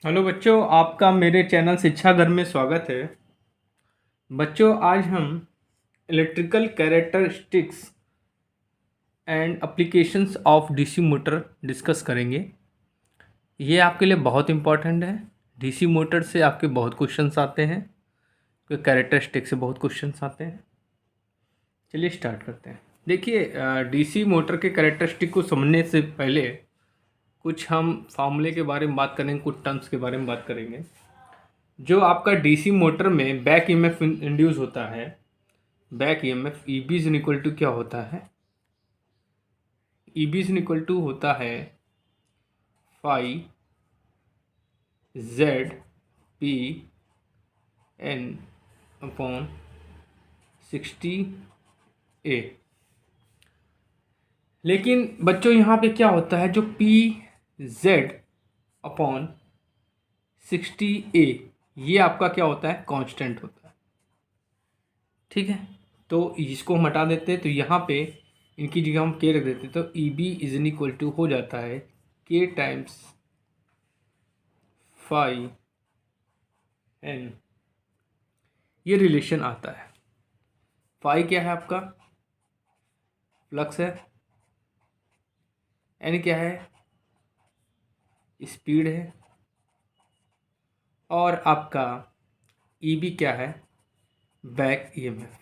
Hello बच्चों, आपका मेरे चैनल शिक्षा घर में स्वागत है। बच्चों, आज हम electrical characteristics and applications of DC motor discuss करेंगे। ये आपके लिए बहुत इम्पॉर्टेंट है। डीसी मोटर से आपके बहुत क्वेश्चंस आते हैं, तो कैरेक्टरिस्टिक्स से बहुत क्वेश्चंस आते हैं। चलिए स्टार्ट करते हैं। देखिए, डीसी मोटर के कैरेक्टरिस्टिक को समझने से पहले कुछ हम फार्मूले के बारे में बात करेंगे, कुछ टर्म्स के बारे में बात करेंगे। जो आपका डीसी मोटर में बैक ईएमएफ इंड्यूस होता है, back EMF EB is equal to क्या होता है? ईबी इज इक्वल टू होता है phi Z P N upon 60 A. लेकिन बच्चों यहाँ पे क्या होता है, जो पी जेड अपॉन 60 ए, ये आपका क्या होता है? कांस्टेंट होता है। ठीक है, तो इसको हम हटा देते हैं, तो यहाँ पे इनकी जगह हम के रख देते हैं, तो E B is in equal to हो जाता है के टाइम्स फाई एन। ये रिलेशन आता है। फाई क्या है आपका? फ्लक्स है। एन क्या है? स्पीड है। और आपका ई बी क्या है? Back EMF.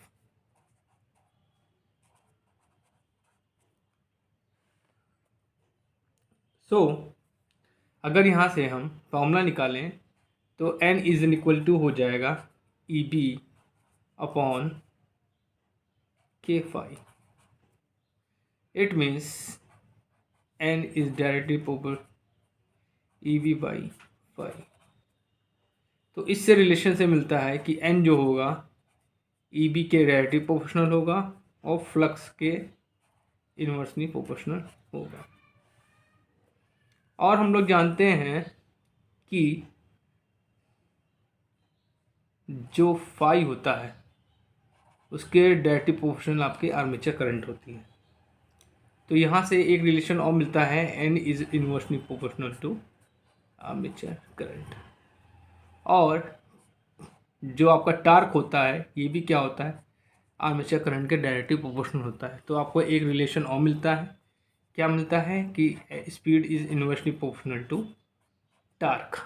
सो अगर यहाँ से हम फॉर्मूला निकालें तो N is in equal to हो जाएगा E B upon K phi. It means N is directly proportional E B by phi. तो इससे रिलेशन से मिलता है कि एन जो होगा ई बी के डायरेक्टली प्रोपोर्शनल होगा और फ्लक्स के इन्वर्सली प्रोपोर्शनल होगा। और हम लोग जानते हैं कि जो फाई होता है उसके डायरेक्टली प्रोपोर्शनल आपके आर्मेचर करंट होती है। तो यहाँ से एक रिलेशन और मिलता है, N is inversely proportional to armature current. और जो आपका टार्क होता है ये भी क्या होता है? आर्मेचर करंट के डायरेक्टली प्रोपोर्शनल होता है। तो आपको एक रिलेशन और मिलता है। क्या मिलता है कि speed is inversely proportional to torque.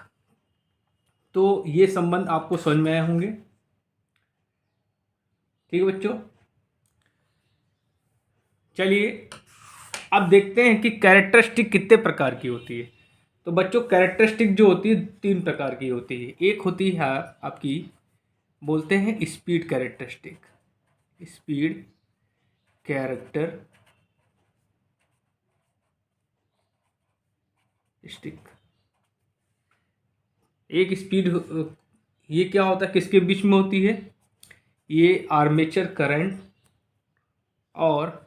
तो ये संबंध आपको समझ में आए होंगे। ठीक है बच्चों, चलिए अब देखते हैं कि कैरेक्टरिस्टिक कितने प्रकार की होती है। तो बच्चों, कैरेक्टरिस्टिक जो होती है 3 प्रकार की होती है। एक होती है आपकी, बोलते हैं स्पीड कैरेक्टरिस्टिक। Speed characteristic. एक स्पीड, ये क्या होता है, किसके बीच में होती है? ये आर्मेचर करंट और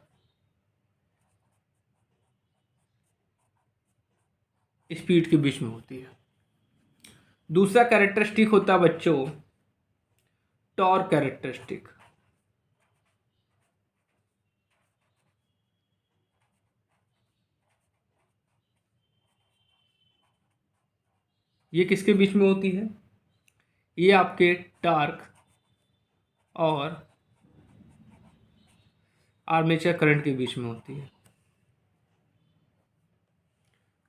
स्पीड के बीच में होती है। दूसरा कैरेक्टरिस्टिक होता है बच्चों टॉर्क कैरेक्टरिस्टिक। ये किसके बीच में होती है? ये आपके टार्क और आर्मेचर करंट के बीच में होती है।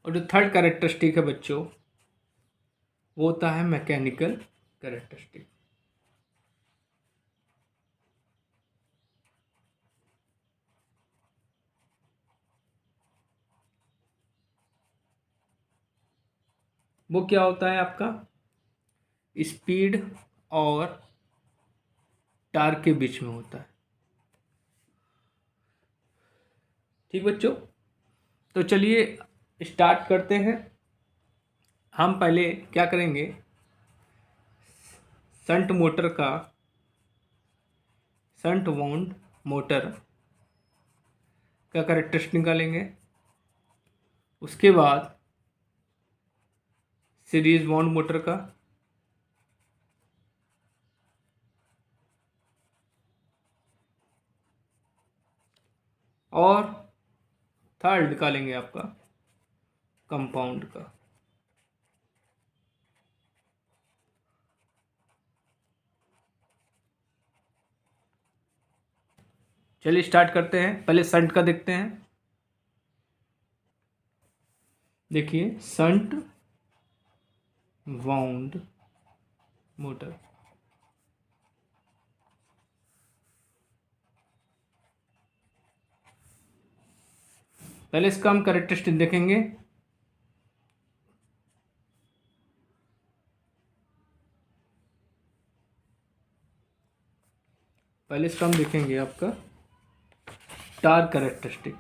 और जो थर्ड कैरेक्टरिस्टिक है बच्चों, वो होता है मैकेनिकल कैरेक्टरिस्टिक। वो क्या होता है आपका? स्पीड और टार्क के बीच में होता है। ठीक बच्चों, तो चलिए स्टार्ट करते हैं। हम पहले क्या करेंगे, शंट मोटर का, शंट वाउंड मोटर का कैरेक्टरिस्टिक निकालेंगे। उसके बाद सीरीज वाउंड मोटर का, और थर्ड निकालेंगे आपका कंपाउंड का। चलिए स्टार्ट करते हैं। पहले शंट का देखते हैं। देखिए शंट वाउंड मोटर। पहले इसका हम कैरेक्टरिस्टिक देखेंगे। पहले इसका हम देखेंगे आपका टार्क कैरेक्टरिस्टिक।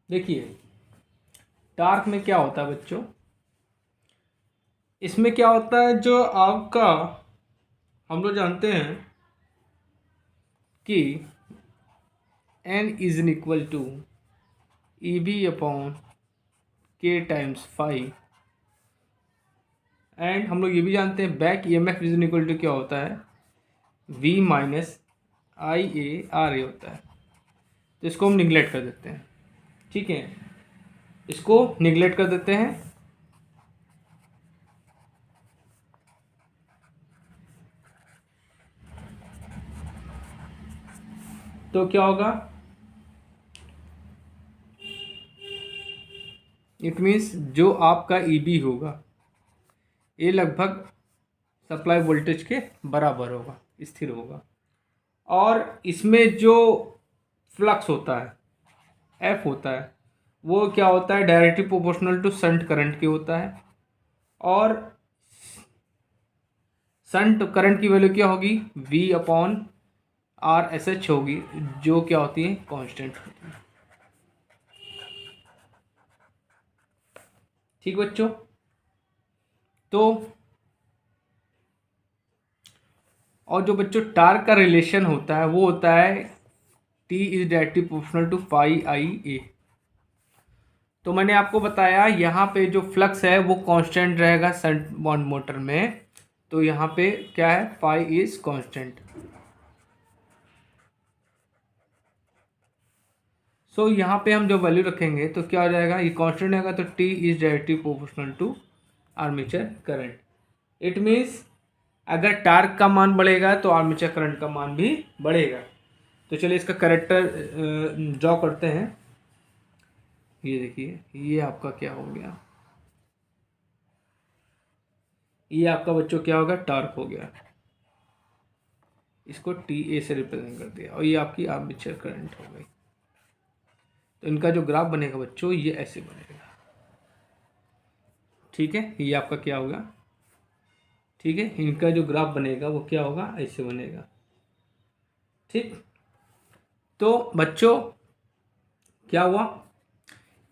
देखिए टार्क में क्या होता है बच्चों, इसमें क्या होता है जो आपका हम लोग जानते हैं कि n is in equal to E B upon K times five, and हम लोग ये भी जानते हैं back E M F is in equal to क्या होता है v minus I A R A होता है। तो इसको हम निगलेक्ट कर देते हैं, ठीक है, इसको निगलेक्ट कर देते हैं। तो क्या होगा, इट मीन्स जो आपका ई बी होगा ये लगभग सप्लाई वोल्टेज के बराबर होगा, स्थिर होगा। और इसमें जो फ्लक्स होता है एफ होता है वो क्या होता है directly proportional to shunt current के होता है। और शंट करंट की वैल्यू क्या होगी V upon R S H होगी, जो क्या होती है कांस्टेंट होती है। ठीक बच्चों, तो और जो बच्चों टार्क का रिलेशन होता है वो होता है T is directly proportional to phi I A. तो मैंने आपको बताया यहाँ पे जो फ्लक्स है वो कांस्टेंट रहेगा शंट बॉन्ड मोटर में, तो यहाँ पे क्या है फाई इज कांस्टेंट। सो यहाँ पे हम जो वैल्यू रखेंगे तो क्या हो जाएगा, ये कांस्टेंट रहेगा तो T is directly proportional to armature current. It means अगर टार्क का मान बढ़ेगा तो आर्मेचर करंट का मान भी बढ़ेगा। तो चलिए इसका कैरेक्टर ड्रॉ करते हैं। ये देखिए ये आपका क्या हो गया, ये आपका बच्चों क्या होगा टार्क हो गया, इसको टी ए से रिप्रेजेंट कर दिया, और ये आपकी आर्मेचर करंट हो गई। तो इनका जो ग्राफ बनेगा बच्चों ये ऐसे बनेगा, ठीक है, ये आपका क्या होगा, ठीक है, इनका जो ग्राफ बनेगा वो क्या होगा ऐसे बनेगा। ठीक, तो बच्चों क्या हुआ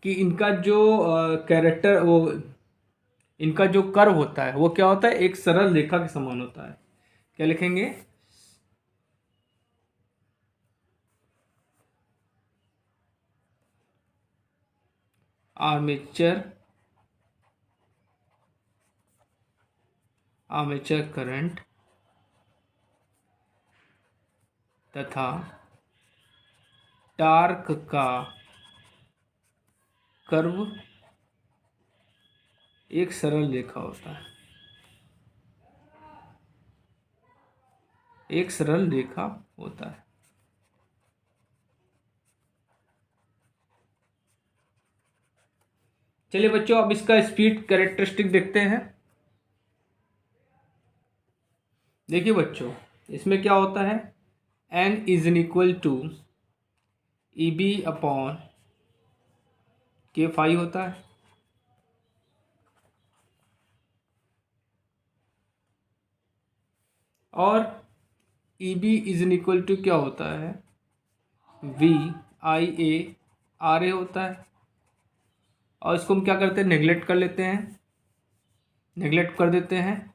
कि इनका जो कैरेक्टर वो इनका जो कर्व होता है वो क्या होता है एक सरल रेखा के समान होता है। क्या लिखेंगे, आर्मेचर आर्मेचर करंट तथा टार्क का कर्व एक सरल रेखा होता है, एक सरल रेखा होता है। चलिए बच्चों अब इसका स्पीड कैरेक्टरिस्टिक देखते हैं। देखिए बच्चों इसमें क्या होता है n is in equal to E B upon K phi होता है, और E B is in equal to क्या होता है we I A R A होता है। और इसको हम क्या करते हैं नेगलेक्ट कर लेते हैं, नेगलेक्ट कर देते हैं,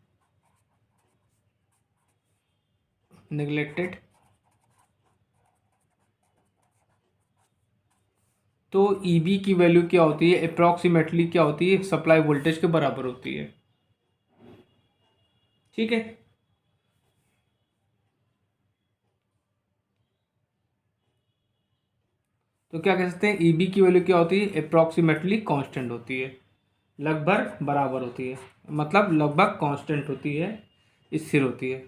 नेगलेक्टेड। तो ई बी की वैल्यू क्या होती है अप्रॉक्सीमेटली क्या होती है सप्लाई वोल्टेज के बराबर होती है, ठीक है। तो क्या कह सकते हैं, ईबी की वैल्यू क्या होती है, अप्रॉक्सीमेटली कांस्टेंट होती है, लगभग बराबर होती है, मतलब लगभग कांस्टेंट होती है, स्थिर होती है।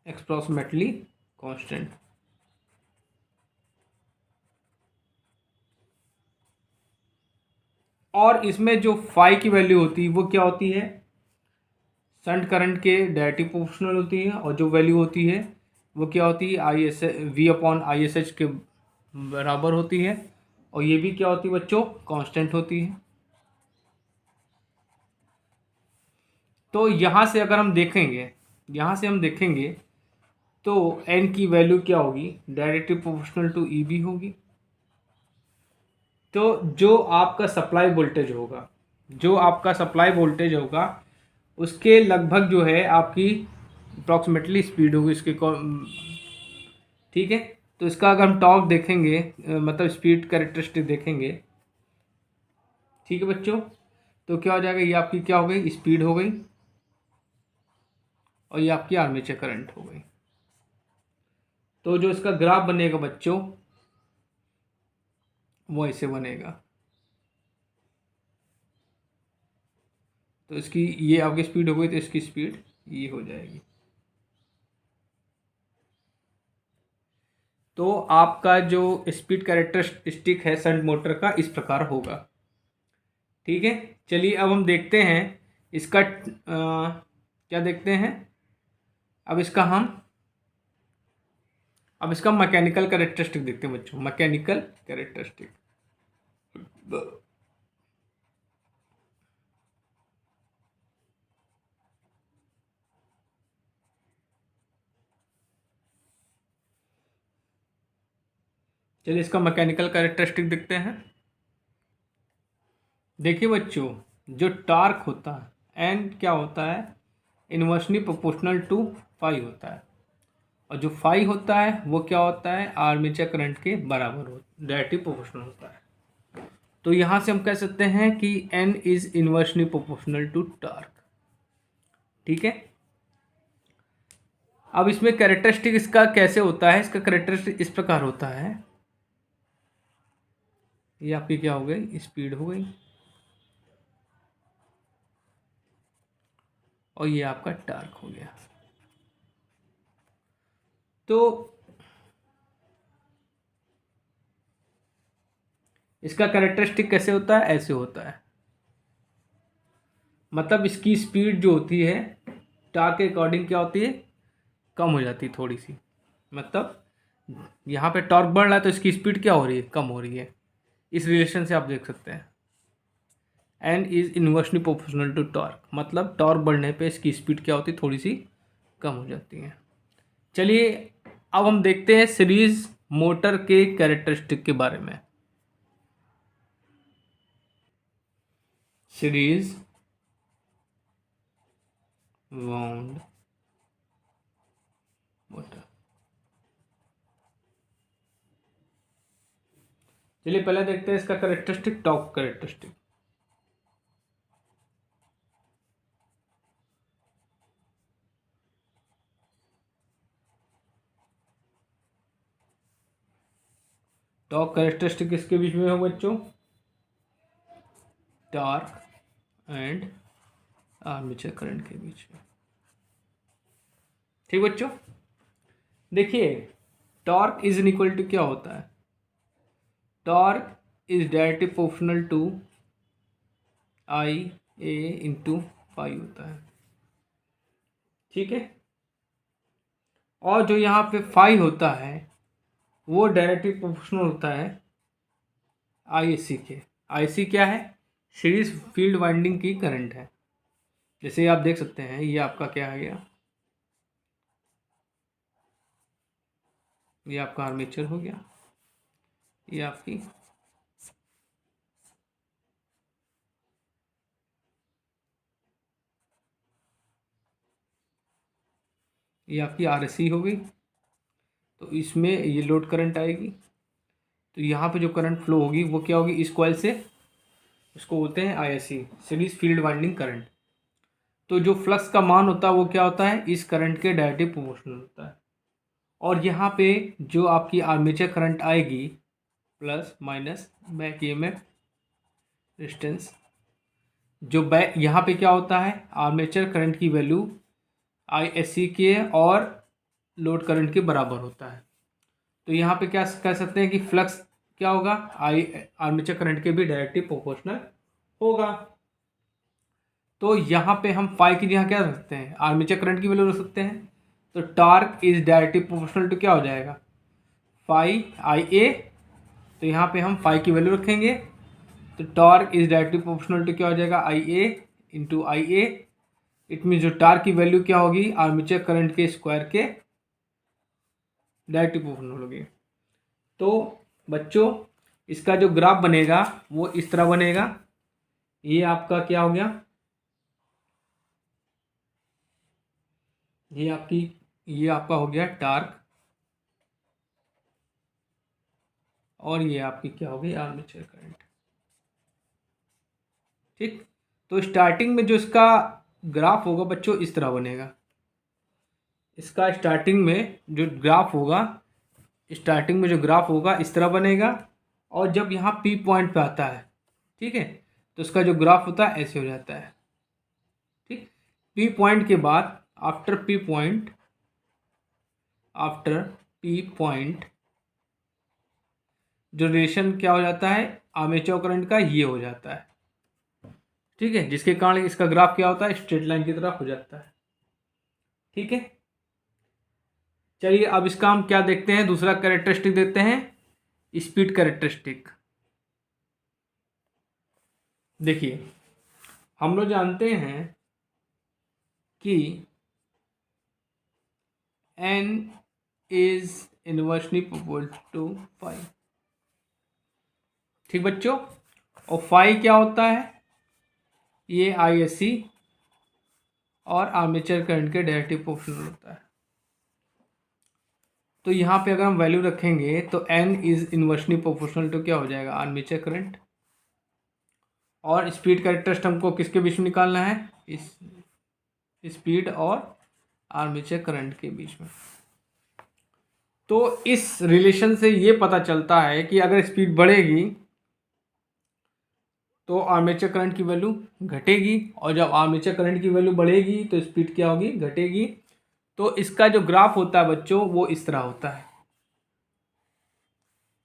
Approximately constant. और इसमें जो फाई की वैल्यू होती है वो क्या होती है, शंट करंट के डायरेक्टली प्रोपोर्शनल होती है, और जो वैल्यू होती है वो क्या होती है, I S V upon I S H के बराबर होती है, और ये भी क्या होती है बच्चों, कांस्टेंट होती है। तो यहाँ से अगर हम देखेंगे, यहाँ से हम देखेंगे तो एन की वैल्यू क्या होगी, directly proportional to E B होगी। तो जो आपका सप्लाई वोल्टेज होगा, जो आपका सप्लाई वोल्टेज होगा उसके लगभग जो है आपकी अप्रॉक्सीमेटली स्पीड होगी इसके ठीक है। तो इसका अगर हम टॉर्क देखेंगे, मतलब स्पीड कैरेक्टरिस्टिक देखेंगे, ठीक है बच्चों, तो क्या हो जाएगा, ये आपकी क्या हो गई, स्पीड हो गई, और ये आपकी आर्मेचर करंट हो गई। तो जो इसका ग्राफ बनेगा बच्चों वो ऐसे बनेगा। तो इसकी ये आपकी स्पीड हो गई, तो इसकी स्पीड ये हो जाएगी। तो आपका जो स्पीड कैरेक्टरिस्टिक है शंट मोटर का इस प्रकार होगा। ठीक है, चलिए अब हम देखते हैं इसका क्या देखते हैं, अब इसका हम अब इसका मैकेनिकल कैरेक्टरिस्टिक देखते हैं बच्चों, मैकेनिकल कैरेक्टरिस्टिक। चलिए इसका मैकेनिकल कैरेक्टरिस्टिक देखते हैं। देखिए बच्चों, जो टार्क होता है एन क्या होता है, इनवर्सली प्रोपोर्शनल टू फाई होता है, और जो फाई होता है वो क्या होता है, आर्मेचर करंट के बराबर हो, डायरेक्टली प्रोपोर्शनल होता है। तो यहाँ से हम कह सकते हैं कि N is inversely proportional to torque. ठीक है, अब इसमें कैरेक्टरिस्टिक इसका कैसे होता है, इसका कैरेक्टरिस्टिक इस प्रकार होता है, ये आपकी क्या हो गई, स्पीड हो गई, और ये आपका टार्क हो गया। तो इसका कैरेक्टरिस्टिक कैसे होता है, ऐसे होता है, मतलब इसकी स्पीड जो होती है टार्क के अकॉर्डिंग क्या होती है, कम हो जाती है थोड़ी सी, मतलब यहाँ पे टॉर्क बढ़ रहा है तो इसकी स्पीड क्या हो रही है, कम हो रही है। इस रिलेशन से आप देख सकते हैं N is inversely proportional to torque, मतलब टॉर्क बढ़ने पे इसकी स्पीड क्या होती है, थोड़ी सी कम हो जाती है। चलिए अब हम देखते हैं सीरीज मोटर के कैरेक्टरिस्टिक के बारे में। सीरीज वाउंड मोटर, चलिए पहले देखते हैं इसका characteristic, torque characteristic. Torque characteristic किसके बीच में हो बच्चों, टॉर्क एंड आर्मेचर करंट के बीच में। ठीक बच्चों, देखिए टॉर्क इज इक्वल टू क्या होता है, torque is directly proportional to I A into phi होता है। ठीक है, और जो यहाँ पे फाई होता है वो डायरेक्टली प्रोपोर्शनल होता है आई सी के। आई सी क्या है, सीरीज फील्ड वाइंडिंग की करंट है। जैसे आप देख सकते हैं ये आपका क्या है गया, ये आपका आर्मेचर हो गया, ये आपकी आर सी हो गई। तो इसमें ये लोड करंट आएगी, तो यहाँ पे जो करंट फ्लो होगी वो क्या होगी, इस कॉइल से, उसको बोलते हैं आई सी, सीरीज फील्ड वाइंडिंग करंट। तो जो फ्लक्स का मान होता है वो क्या होता है, इस करंट के डायरेक्टली प्रोपोर्शनल होता है। और यहाँ पे जो आपकी आर्मेचर करंट आएगी plus minus back EMF resistance, जो बैक यहाँ पे क्या होता है, आर्मेचर करंट की वैल्यू ISC के और लोड करंट के बराबर होता है। तो यहाँ पे क्या कह सकते हैं कि फ्लक्स क्या होगा, आर्मेचर करंट के भी डायरेक्टली प्रोपोर्शनल होगा। तो यहाँ पे हम फाई की जगह क्या रख सकते हैं, आर्मेचर करंट की वैल्यू रख सकते हैं। तो torque is directly proportional to क्या हो जाएगा, फाई IA। तो यहाँ पे हम फाई की वैल्यू रखेंगे, तो torque is directly proportional to क्या हो जाएगा, IA into IA। It mean जो टॉर्क की वैल्यू क्या होगी, आर्मेचर करंट के स्क्वायर के डायरेक्टली प्रोपोर्शनल होगी। तो बच्चों इसका जो ग्राफ बनेगा वो इस तरह बनेगा। ये आपका क्या हो गया, ये आपका हो गया टॉर्क, और ये आपकी क्या होगी, आर्मेचर करंट। ठीक, तो स्टार्टिंग में जो इसका ग्राफ होगा बच्चों इस तरह बनेगा। इसका स्टार्टिंग में जो ग्राफ होगा इस तरह बनेगा। और जब यहाँ P पॉइंट पे आता है, ठीक है, तो इसका जो ग्राफ होता है ऐसे हो जाता है। ठीक, P पॉइंट के बाद आफ्टर P पॉइंट जो रिलेशन क्या हो जाता है आर्मेचर करंट का, ये हो जाता है। ठीक है, जिसके कारण इसका ग्राफ क्या होता है, स्ट्रेट लाइन की तरह हो जाता है। ठीक है, चलिए अब इसका हम क्या देखते हैं, दूसरा कैरेक्टरिस्टिक देखते हैं, स्पीड कैरेक्टरिस्टिक। देखिए हम लोग जानते हैं कि n is inversely proportional to phi. ठीक बच्चों, और फाई क्या होता है, ये ISC और आर्मेचर करंट के डायरेक्टली प्रोपोर्शनल होता है। तो यहाँ पे अगर हम वैल्यू रखेंगे तो n is inversely proportional to क्या हो जाएगा, आर्मेचर करंट। और स्पीड कैरेक्टरिस्टिक हमको किसके बीच में निकालना है, इस स्पीड और आर्मेचर करंट के बीच में। तो इस रिलेशन से ये पता चलता है कि अगर स्पीड बढ़ेगी तो आर्मेचर करंट की वैल्यू घटेगी, और जब आर्मेचर करंट की वैल्यू बढ़ेगी तो स्पीड क्या होगी, घटेगी। तो इसका जो ग्राफ होता है बच्चों वो इस तरह होता है।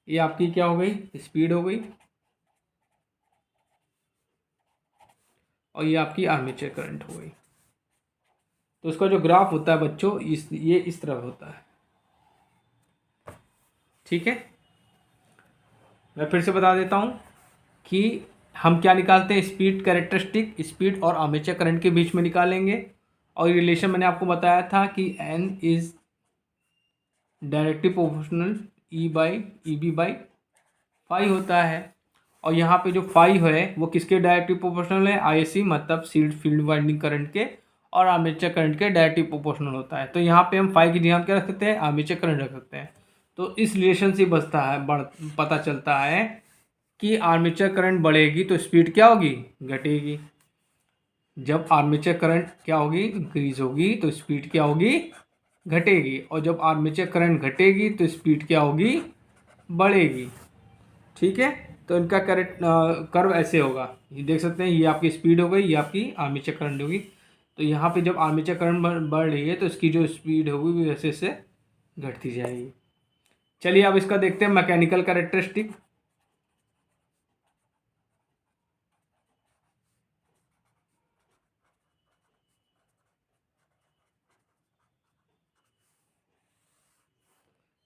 ये आपकी क्या हो गई, स्पीड हो गई, और ये आपकी आर्मेचर करंट हो गई। तो इसका जो ग्राफ होता है बच्चों ये इस तरह होता है। ठीक है, मैं फिर से बता देता हूँ कि हम क्या निकालते हैं, स्पीड कैरेक्टरिस्टिक स्पीड और आर्मेचर करंट के बीच में निकालेंगे। और रिलेशन मैंने आपको बताया था कि n इज डायरेक्टली प्रोपोर्शनल E/EB/फाई होता है। और यहाँ पे जो फाई है वो किसके डायरेक्टली प्रोपोर्शनल है, ISC मतलब फील्ड वाइंडिंग करंट के, और आर्मेचर करंट के डायरेक्टली प्रोपोर्शनल होता है। तो यहाँ पे हम फाई की जगह क्या रख सकते हैं, आर्मेचर करंट रख सकते हैं। तो इस रिलेशन से पता चलता है कि आर्मेचर करंट बढ़ेगी तो स्पीड क्या होगी, घटेगी। जब आर्मेचर करंट क्या होगी, इंक्रीज होगी, तो स्पीड क्या होगी, घटेगी। और जब आर्मेचर करंट घटेगी तो स्पीड क्या होगी, बढ़ेगी। ठीक है, तो इनका कर्व ऐसे होगा, ये देख सकते हैं, ये आपकी स्पीड हो गई, ये आपकी आर्मेचर करंट होगी। तो यहाँ पे जब आर्मेचर करंट बढ़ रही है तो इसकी जो स्पीड होगी वो ऐसे से घटती जाएगी। चलिए अब इसका देखते हैं मैकेनिकल कैरेक्टरिस्टिक।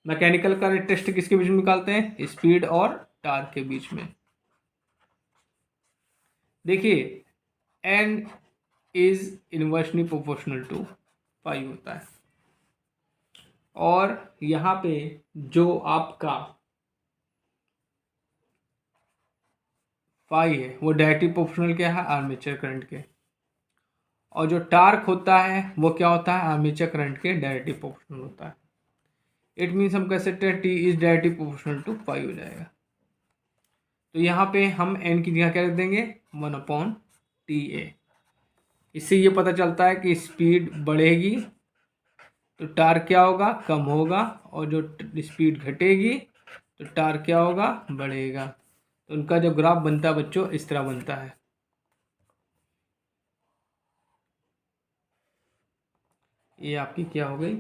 मैकेनिकल कैरेक्टरिस्टिक किसके बीच में निकालते हैं, स्पीड और टॉर्क के बीच में। देखिए n is inversely proportional to phi होता है, और यहाँ पे जो आपका फाई है वो डायरेक्टली प्रोपोर्शनल क्या है, आर्मेचर करंट के। और जो टार्क होता है वो क्या होता है, आर्मेचर करंट के डायरेक्टली प्रोपोर्शनल होता है। इट मीन्स हम कह सकते हैं T is directly proportional to phi हो जाएगा। तो यहाँ पे हम n की जगह क्या रख देंगे, 1/TA। इससे ये पता चलता है कि स्पीड बढ़ेगी तो टार्क क्या होगा, कम होगा, और जो स्पीड घटेगी तो टार्क क्या होगा, बढ़ेगा। तो उनका जो ग्राफ बनता है बच्चों इस तरह बनता है। ये आपकी क्या हो गई,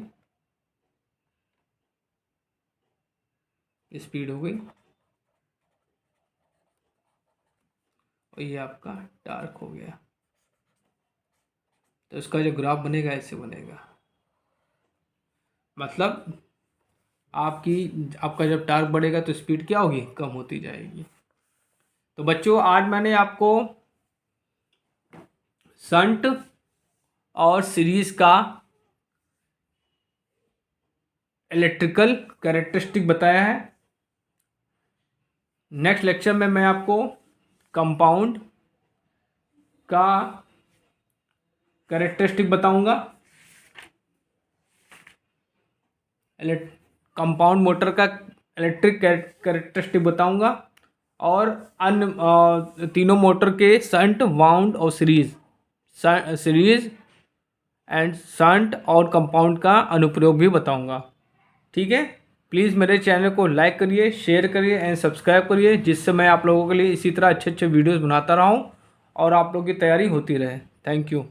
स्पीड हो गई, और ये आपका टार्क हो गया। तो इसका जो ग्राफ बनेगा ऐसे बनेगा, मतलब आपका जब टार्क बढ़ेगा तो स्पीड क्या होगी, कम होती जाएगी। तो बच्चों आज मैंने आपको शंट और सीरीज का इलेक्ट्रिकल कैरेक्टरिस्टिक बताया है। नेक्स्ट लेक्चर में मैं आपको कंपाउंड का कैरेक्टरिस्टिक बताऊंगा, कंपाउंड मोटर का इलेक्ट्रिक कैरेक्टरिस्टिक बताऊंगा, और अन्य तीनों मोटर के शंट, वाउंड और सीरीज एंड शंट और कंपाउंड का अनुप्रयोग भी बताऊंगा। ठीक है, प्लीज़ मेरे चैनल को लाइक करिए, शेयर करिए एंड सब्सक्राइब करिए, जिससे मैं आप लोगों के लिए इसी तरह अच्छे अच्छे वीडियोस बनाता रहूं और आप लोगों की तैयारी होती रहे। Thank you.